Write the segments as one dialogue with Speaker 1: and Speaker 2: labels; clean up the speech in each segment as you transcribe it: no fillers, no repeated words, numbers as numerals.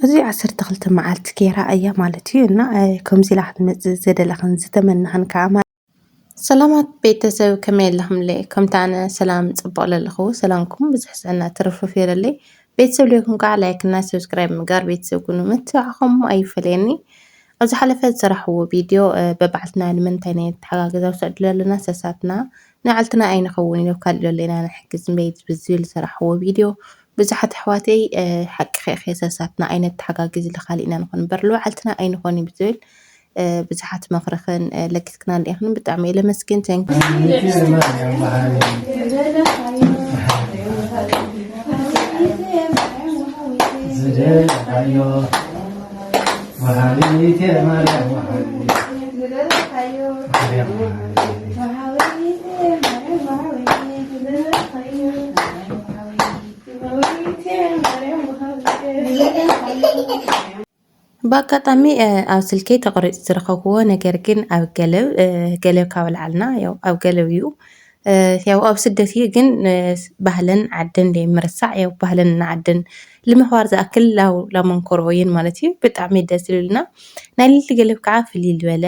Speaker 1: أزي عسرت خلت معلت كيرا أيام مالتي إن كم زلاح زد لخن زتمنى خن كعمل سلامات بيتسو كمل لهم لي كم تانا سلام صبوا للخو سلامكم بزحسنا ترفوا في للي بيتسو ليكم كعليك الناس سبسكرايب مقار بيتسو كونوا متعهم أي فلاني أز حلفت صراحة هو فيديو ببعثنا من تاني حاجة وسأل لنا ساساتنا نعلتنا أين خووني لو كان لنا نحجز ميت بالزيل صراحة هو فيديو بزحت حواتي حق خي ساساتنا أين تحجز اللي خالينا نكون برلو علتنا أين خوني بالزيل بزحت مفرخن لكتنا اللي إحنا بتعمله مسكين تانك በአጋጣሚ ኣብ ስልከይ ተቆሪፁ ዝረኸብዎ ነገር ግን ኣብ ገለብ ካብ ልዓልና ያው ኣብ ገለብ እዩ ያው ኣብ ስደት እዩ ግን ባህልን ዓድን ዘይምርሳዕ ያው ባህልን ዓድን ልምኽባር ዝኣክል ላመንኮሮ እየን ማለት እዩ ብጣዕሚ ደስ ዝብልና ናይ ልዕሊ ገለብ ከዓ ፍልይ ዝበለ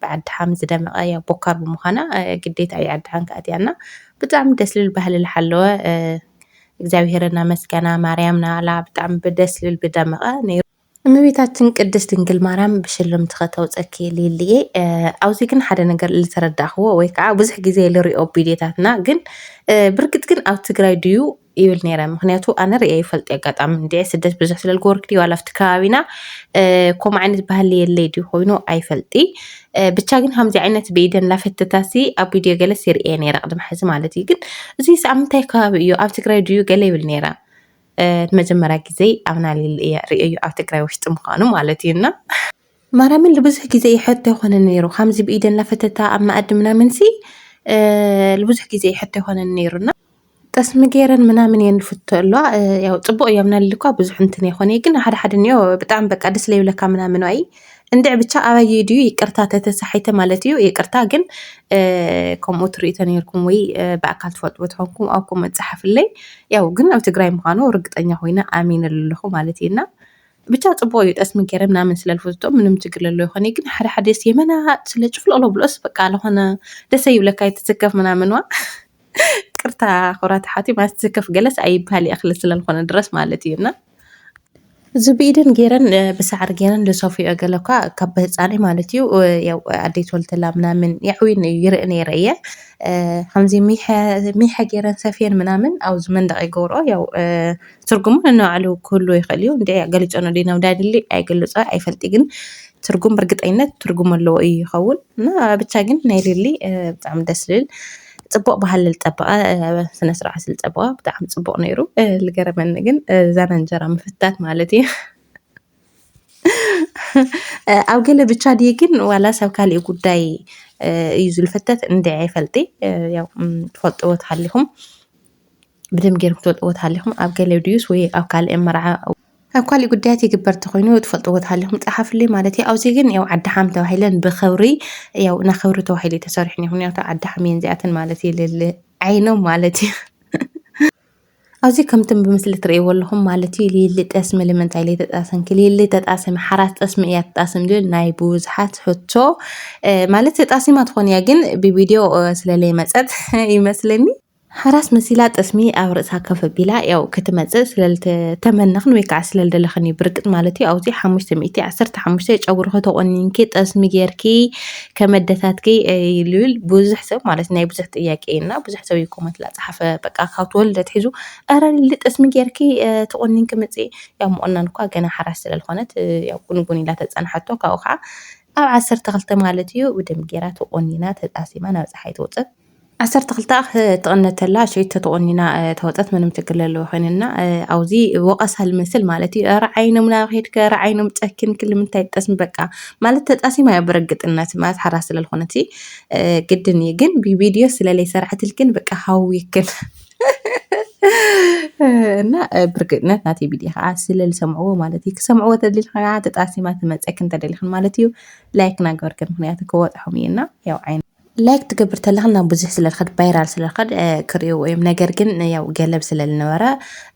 Speaker 1: ብዓድሓም ዝደመቐ ያው ቦካር ብምዃና ግዴታ እዩ ዓድሓን ከኣትያና ብጣዕሚ ደስ ዝብል ባህሊ ዝሓለወ እግዚኣብሄርና መስገና ማርያምና ላ ብጣዕሚ ደስ ዝብል ብደመቐ ነይሩ እመቤታችን ቅድስት ድንግል ማርያም ብሽልምቲ ከተውፀኪ ልልየ ኣብዚ ግን ሓደ ነገር ዝተረዳእኽዎ ወይ ከዓ ብዙሕ ግዜ ዝሪኦ ቪድዮታትና ግን ብርግፅ ግን ኣብ ትግራይ ድዩ ይብል ነይረ ምክንያቱ ኣነ ሪአ ይፈልጥ ኣጋጣሚ እንድዒ ስደት ብዙሕ ስለዝገበርኩ ድዩ ዋላ ኣብቲ ከባቢና ከምኡ ዓይነት ባህሊ የለይ ድዩ ኮይኑ ኣይፈልጢ ብቻ ግን ከምዚ ዓይነት ብኢደን ላፈተታሲ ኣብ ቪድዮ ገለስ ይርአ ነይረ ቅድሚ ሕዚ ማለት እዩ ግን እዚ ሳብ ምንታይ ከባቢ እዩ ኣብ ትግራይ ድዩ ገለ ይብል ነይረ መጀመሪያ ጊዜ ኣብና ሪእዩ ኣብ ትግራይ ውሽጢ ምዃኑ ማለት እዩና ማርያምን ልብዙሕ ግዜ ይሕቶ ይኮነን ነይሩ ከምዚ ብኢደን ላፈተታ ኣብ ማኣዲ ምናምንሲ ልብዙሕ ግዜ ይሕቶ ይኮነን ነይሩና ጠስሚ ገይረን ምናምን እየን ዝፍቶ ኣለዋ ያው ፅቡቅ እዮ ምናልሊ እኳ ብዙሕ እንትን ይኮነ ግን ሓደ ሓደ እኒኦ ብጣዕሚ በቃ ደስ ለይብለካ ምናምን ዋይ እንድዕ ብቻ ኣባየ ድዩ ይቅርታ ተተሳሒተ ማለት እዩ ይቅርታ ግን ከምኡ ትርኢቶ ነይርኩም ወይ ብኣካል ትፈልጥዎ ትኾንኩም ኣብ ኮመንት ፃሓፍለይ ያው ግን ኣብ ትግራይ ምዃኑ ርግጠኛ ኮይነ ኣሚነ ኣለኹ ማለት እዩና ብቻ ፅቡቅ እዩ ጠስሚ ገይረ ምናምን ስለልፍቶ ምንም ችግር ዘሎ ይኮነ ግን ሓደ ሓደ የመና ስለ ጭፍልቅሎ ብሎስ በቃ ለኾነ ደሰ ይብለካ ይትስከፍ ምናምን ዋ ቅርታ ኩራት ሓቲ ማለት ትስከፍ ገለስ ኣይባሃል እኽሊ ስለልኾነ ድረስ ማለት እዩና ዝብኢደን ገይረን ብሳዕሪ ገይረን ዝሰፍዮ ገለኳ ካብ ህፃነይ ማለት እዩ ያው ኣደይ ትወልተላ ምናምን ያዕዊን ይርኢ ነይረ እየ ከምዚ ሚሐ ገይረን ሰፍየን ምናምን ኣብዚ መንደቕ ይገብሮ ያው ትርጉሙ ንባዕሉ ክህሉ ይኽእል እዩ እንድዒ ገሊፆ ነው ዲና ዳድሊ ኣይገልፆ ኣይፈልጢ ግን ትርጉም ብርግጠኝነት ትርጉም ኣለዎ እዩ ይኸውን እና ብቻ ግን ናይ ልሊ ብጣዕሚ ደስ ዝብል ፅቡቅ ባህሊ ዝጠበቐ ስነ ስርዓት ዝጠበቐ ብጣዕሚ ፅቡቅ ነይሩ ዝገረመኒ ግን ዛና እንጀራ ምፍታት ማለት እዩ ኣብ ገለ ብቻ ድየ ግን ዋላ ሰብ ካሊእ ጉዳይ እዩ ዝልፈተት እንድዒ ኣይፈልጢ ያው ትፈልጥዎ ተሃሊኹም ብደንብ ጌርኩም ትፈልጥዎ ተሃሊኹም ኣብ ገለ ድዩስ ወይ ኣብ ካሊእ መርዓ ኣብ ካሊእ ጉዳያት ይግበር ተኮይኑ ትፈልጥዎ ተሃሊኹም ፃሓፍለይ ማለት እዩ ኣብዚ ግን ያው ዓድሓም ተባሂለን ብኽብሪ ያው ንኽብሪ ተባሂሉ ተሰሪሑ ምክንያቱ ዓድሓም እየን እዚኣተን ማለት እዩ ዓይኖም ማለት እዩ ኣብዚ ከምትን ብምስሊ ትርእይዎ ኣለኹም ማለት እዩ ልሊ ጠስሚ ንምንታይ ለይተጣሰም ክልሊ ተጣሰሚ ሓራስ ጠስሚ እያ ተጣስም ዝብል ናይ ብዙሓት ሕቶ ማለት ተጣሲማ ትኾን እያ ግን ብቪድዮ ስለለይመፀት ይመስለኒ ሓራስ መሲላ ጠስሚ ኣብ ርእሳ ከፍ ኣቢላ ያው ክትመፅእ ስለልተመነኽን ወይ ከዓ ስለልደለኽን እዩ ብርግፅ ማለት እዩ ኣብዚ 515 ጨጉሪ ከተቆኒንኪ ጠስሚ ጌርኪ ከመደታትኪ ይልብል ብዙሕ ሰብ ማለት ናይ ብዙሕ ጥያቄ እና ብዙሕ ሰብ ይኮመንት ላፀሓፈ በቃ ካብ ትወልደ ትሒዙ ኣረ ጠስሚ ጌርኪ ተቆኒንኪ መፅእ ያው ምቆናን እኳ ገና ሓራስ ስለልኾነት ያው ጉንጉን ኢላ ተፀናሐቶ ካብኡ ከዓ ኣብ 12 ማለት እዩ ብደንብ ጌራ ተቆኒና ተጣሲማ ናብ ፀሓይ ትወፅእ 12 ተቐነተላ ሸይተ ተቆኒና ተወፀት ምንም ችግር ዘለዎ ኮይንና ኣብዚ ወቀሳ ልመስል ማለት እዩ ረዓይኖም ናብ ሄድከ ረዓይኖም ጨኪን ክል ምንታይ ጠስሚ በቃ ማለት ተጣሲማ ያ በረግጥነት ማለት ሓራስ ስለልኾነት ግድን እዩ ግን ብቪድዮ ስለለይ ሰርሐትል ግን በቃ ሃዊክል እና ብርግጥነት ናቲ ቪድዮ ከዓ ስለልሰምዕዎ ማለት እዩ ክሰምዕዎ ተደሊልካ ተጣሲማ ትመፀክ እንተደሊኽን ማለት እዩ ላይክ ናገርክን ምክንያቱ ክወጥሖም እየና ያው ዓይነ ላይክ ትገብር ተለኻ ናብ ብዙሕ ስለልኸድ ቫይራል ስለልኸድ ክሪኡ ወይም ነገር ግን ያው ገለብ ስለልነበረ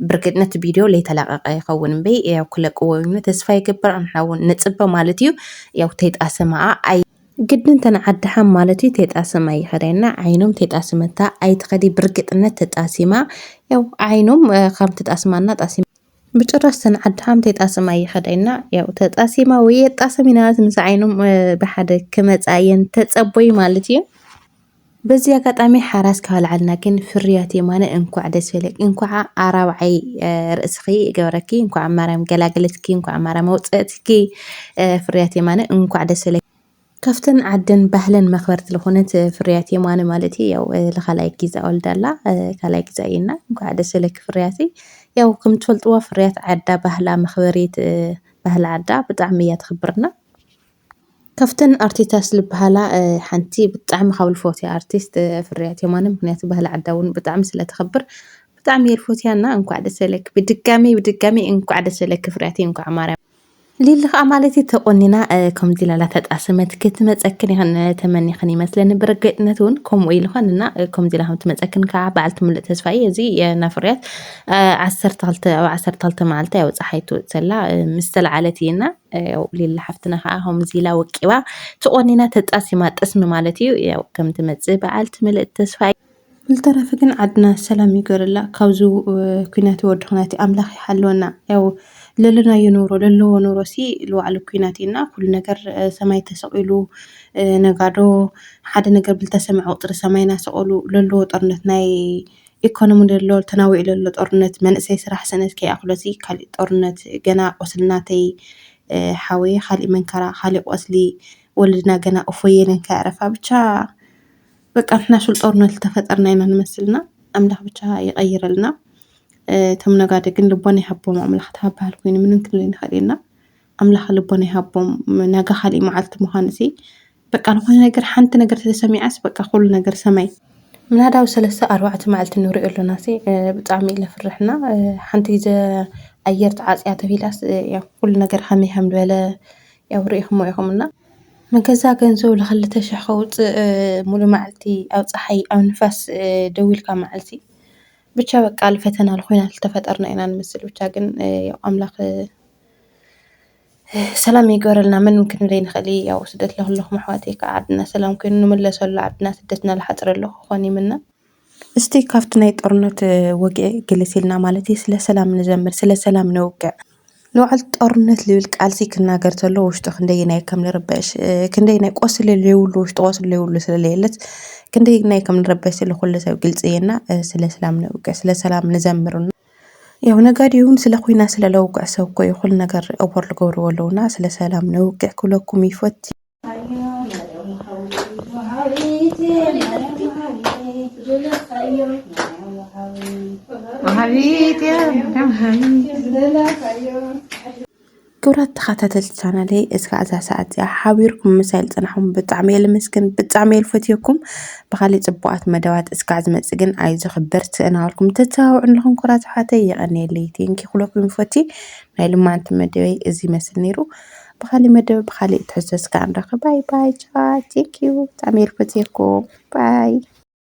Speaker 1: ብርግጥ ነቲ ቪድዮ ለይተለቀቀ ይኸውን እምበይ ያው ክለቅዎ ወይም ተስፋ ይግበር ንሕና እውን ንፅበ ማለት እዩ ያው ተይጣስምኣ ኣይ ግድን ተንዓድሓም ማለት እዩ ተይጣስማ ይኸደና ዓይኖም ተይጣስመታ ኣይትኸዲ ብርግጥነት ተጣሲማ ያው ዓይኖም ከም ትጣስማና ጣሲማ ብጭራሽ ተንዓድሓም ተይጣስማ ይኸደና ያው ተጣሲማ ወይ የጣስም ኢናት ምስ ዓይኖም ብሓደ ክመፃየን ተፀቦይ ማለት እዩ በዚህ አጋጣሚ ሓራስ ካበልዓልና ግን ፍርያት የማነ እንኳዕ ደስ በለክ እንኳዕ ኣራብዓይ ርእስኺ ገበረኪ እንኳዕ ማርያም ገላገለትኪ እንኳዕ ማርያም ኣውፅአትኪ ፍርያት የማነ እንኳዕ ደስ በለክ ካብተን ዓደን ባህለን መክበርቲ ዝኾነት ፍርያት የማነ ማለት እዩ ያው ለኻላይ ጊዛ ወልዳላ ካላይ ጊዛ እየና እንኳዕ ደስ በለክ ፍርያት ያው ከም ትፈልጥዋ ፍርያት ዓዳ ባህላ መክበሪት ባህላ ዓዳ ብጣዕሚ እያ ትኽብርና كفتن أرتيست لبهلا حنتي بتعمل خاول فوتي أرتيست فريات يومنا مكنيات بهلا عداون بتعمل سلا تخبر بتعمل فوتي أنا إنكو عدا سلك بدقامي إنكو عدا سلك فرياتي إنكو عمارة ليلة عمالتي تقولنا كم دي لا تتقسمت كتمت أكني هن تمني خني مثلا برقتنا كم ويل خننا كم دي لهم تمتأكن كعبالت من التسفية زي نفريات عسرت مالته وصحيتو تسلا مستل علتينا ليلة حفتنا هم زيلا وكيوا تقولنا تتقسمات اسم مالتي كم تمتزي بعلت من التسفية الطرف كن عدنا سلام يقول الله كوزو كناتي ودخناتي أملاخ يحلونا أو للنا ينورو للو نورسي لو على كناتينا كل نجر سماي تسألو نجارو حد نجر بالتسمع وطر سماينا سألو للو طرنتناي إيكونومي للو تناوي للو طرنت من أساس راح سنة كي أخلصي خالي طرنت جنا وصلناتي حاوي خالي منكرا خالي وأصلي ولدنا جنا أفوينا كعرفة بتشا بقى إحنا شو الطرنت التفترنا إننا نمثلنا أملاح بتشا يغير لنا تمنا قاعدة كن لبوني حبهم أملاح تهبها الكوين من يمكن لين خلينا أملاح لبوني حبهم ناقة خالي معلت مهانسي بقى لو نقر حنت نقر تسمي عس بقى خل نقر سمي من هذا وسلسة أروعة معلت النور يقول ناسي بتعمي له فرحنا حنت إذا أيرت عاصيات في لاس يا كل نقر حمي هم ولا يا وريهم ويهمنا من كذا كنزو لخلته شخوت مولو معلتي أو صحي أو نفس دويل كمعلتي ብቻ በቃ ፈተና አልሆይና ተፈጠርና ኢና ንመስል ብቻ ግን ያው አምላኽ ሰላም ይገበረልና ምን ምክን ለይ ንኸሊ ያው ስደት ለኹልኹም ኣሕዋተይ ከዓ ዓድና ሰላም ኮይኑ ንመለሰሉ ዓድና ስደትና ዝሓፅረሉ ክኾን ይምነ እስቲ ካብቲ ናይ ጦርነት ወግዒ ገለሲልና ማለት እዩ ስለ ሰላም ንዘምር ስለ ሰላም ነውግዕ ልውዓል ጦርነት ልብል ቃልሲ ክናገር ተሎ ውሽጡ ክንደይናይ ከም ንርበሽ ክንደይናይ ቆስሊ ለይብሉ ውሽጡ ቆስሊ ለይብሉ ስለለየለት ክንደይናይ ከም ንረበሽ ስለኩሉ ሰብ ግልጽ እየና ስለ ሰላም ነውግዕ ስለ ሰላም ንዘምርና ያው ነጋዲውን ስለ ኩና ስለ ለውግዕ ሰብ ኮ ይኹል ነገር ኦቨር ልገብርዎ ኣለውና ስለ ሰላም ነውግዕ ኩለኩም ይፈት كبرات تخاتت السنة إسكا أساسات حاويركم مسائل تنحهم بتعميل مسكن بتعميل فتيكم بخلي تبقات مدوات إسكا عزمت سجن عايزة خبرت أنا لكم تتاوعن لهم كرات حتى يعني اللي تينكي خلوكم فتي هاي لما أنت مدوي إزي مثل نيرو بخلي مدوي بخلي تحسس كان رخ باي باي تشا تيكيو تعميل فتيكم باي